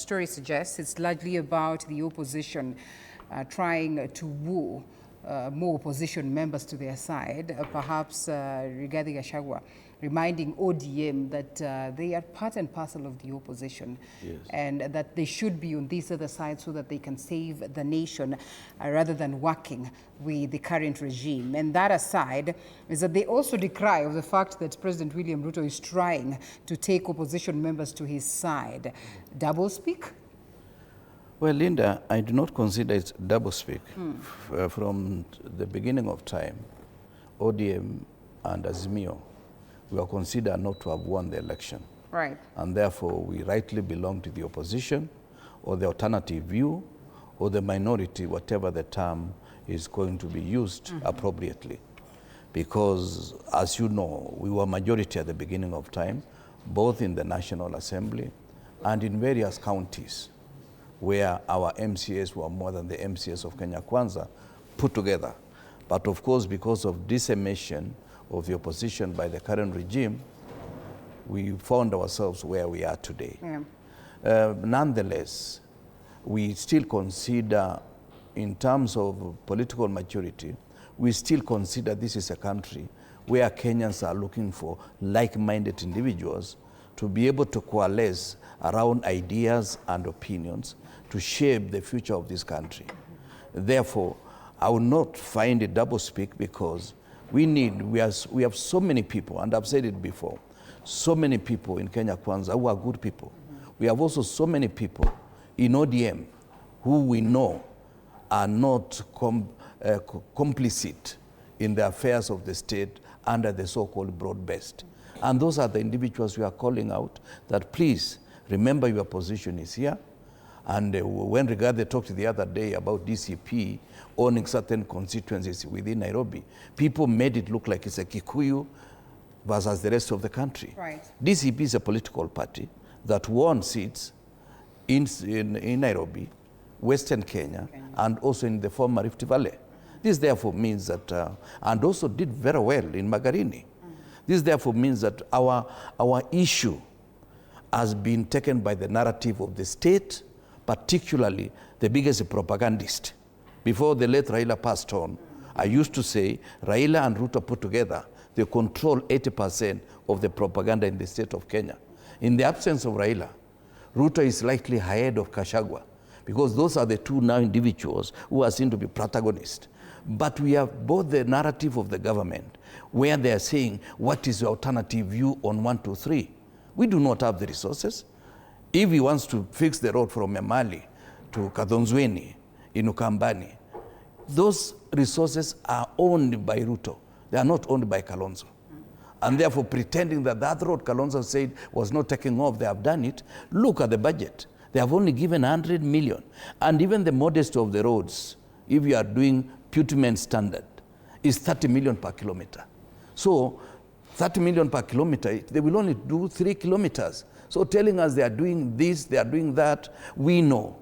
story suggests, it's largely about the opposition trying to woo more opposition members to their side, perhaps Rigathi Gachagua reminding ODM that they are part and parcel of the opposition, yes, and that they should be on this other side so that they can save the nation rather than working with the current regime. And that aside is that they also decry of the fact that President William Ruto is trying to take opposition members to his side. Doublespeak? Well, Linda, I do not consider it doublespeak. From the beginning of time, ODM and Azimio were considered not to have won the election. Right. And therefore, we rightly belong to the opposition, or the alternative view, or the minority, whatever the term is going to be used appropriately. Because, as you know, we were majority at the beginning of time, both in the National Assembly and in various counties, where our MCAs were more than the MCAs of Kenya Kwanza put together. But of course, because of decimation of the opposition by the current regime, we found ourselves where we are today. Yeah. Nonetheless, we still consider, in terms of political maturity, we still consider this is a country where Kenyans are looking for like-minded individuals to be able to coalesce around ideas and opinions to shape the future of this country. Therefore, I will not find it doublespeak, because we have so many people, and I've said it before, so many people in Kenya Kwanza who are good people. We have also so many people in ODM who we know are not complicit in the affairs of the state under the so-called broad-based. And those are the individuals we are calling out, that please remember your position is here. And when Rigathi talked the other day about DCP owning certain constituencies within Nairobi, people made it look like it's a Kikuyu versus the rest of the country. Right. DCP is a political party that won seats in Nairobi, Western Kenya, and also in the former Rift Valley. This therefore means that, and also did very well in Magarini. This therefore means that our issue has been taken by the narrative of the state, particularly the biggest propagandist. Before the late Raila passed on, I used to say Raila and Ruto put together, they control 80% of the propaganda in the state of Kenya. In the absence of Raila, Ruto is likely ahead of Gachagua, because those are the two now individuals who are seen to be protagonists. But we have both the narrative of the government, where they are saying, what is the alternative view on 1, 2, 3? We do not have the resources. If he wants to fix the road from Emali to Kadonzweni in Ukambani, those resources are owned by Ruto. They are not owned by Kalonzo. And therefore, pretending that that road Kalonzo said was not taking off, they have done it. Look at the budget. They have only given 100 million. And even the modest of the roads, if you are doing Puteman standard, is 30 million per kilometer. So 30 million per kilometer, they will only do 3 kilometers. So telling us they are doing this, they are doing that, we know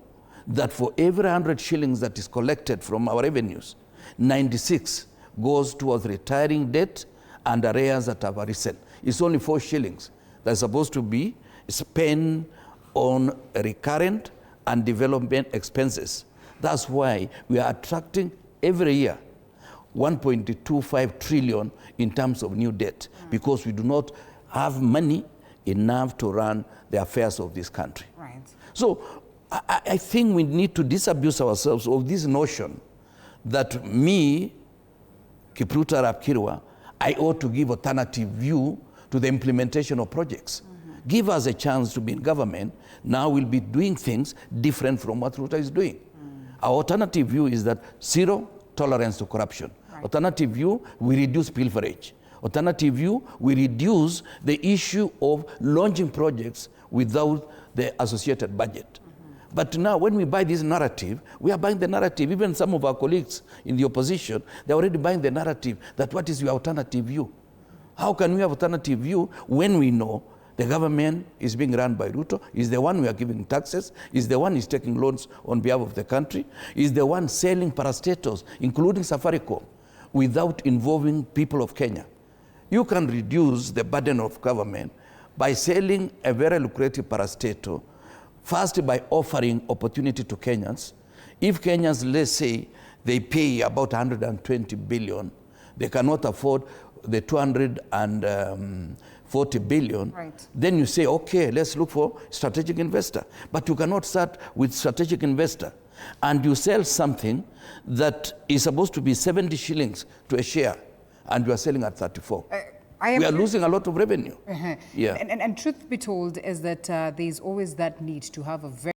that for every 100 shillings that is collected from our revenues, 96 goes towards retiring debt and arrears that have arisen. It's only 4 shillings that's supposed to be spent on recurrent and development expenses. That's why we are attracting every year 1.25 trillion in terms of new debt, because we do not have money enough to run the affairs of this country. Right. So I think we need to disabuse ourselves of this notion that me, Kipruto Kirwa, I ought to give alternative view to the implementation of projects. Give us a chance to be in government. Now we'll be doing things different from what Ruto is doing. Our alternative view is that zero tolerance to corruption. Right. Alternative view, we reduce pilferage. Alternative view, we reduce the issue of launching projects without the associated budget. But now when we buy this narrative, we are buying the narrative. Even some of our colleagues in the opposition, they're already buying the narrative that what is your alternative view? How can we have alternative view when we know the government is being run by Ruto, is the one we are giving taxes, is the one who is taking loans on behalf of the country, is the one selling parastatals, including Safaricom, without involving people of Kenya. You can reduce the burden of government by selling a very lucrative parastatal First, by offering opportunity to Kenyans. If Kenyans, let's say, they pay about 120 billion, they cannot afford the 240 billion, right, then you say, okay, let's look for strategic investor. But you cannot start with strategic investor and you sell something that is supposed to be 70 shillings to a share and you are selling at 34. We are losing a lot of revenue. Yeah. And truth be told is that there's always that need to have a very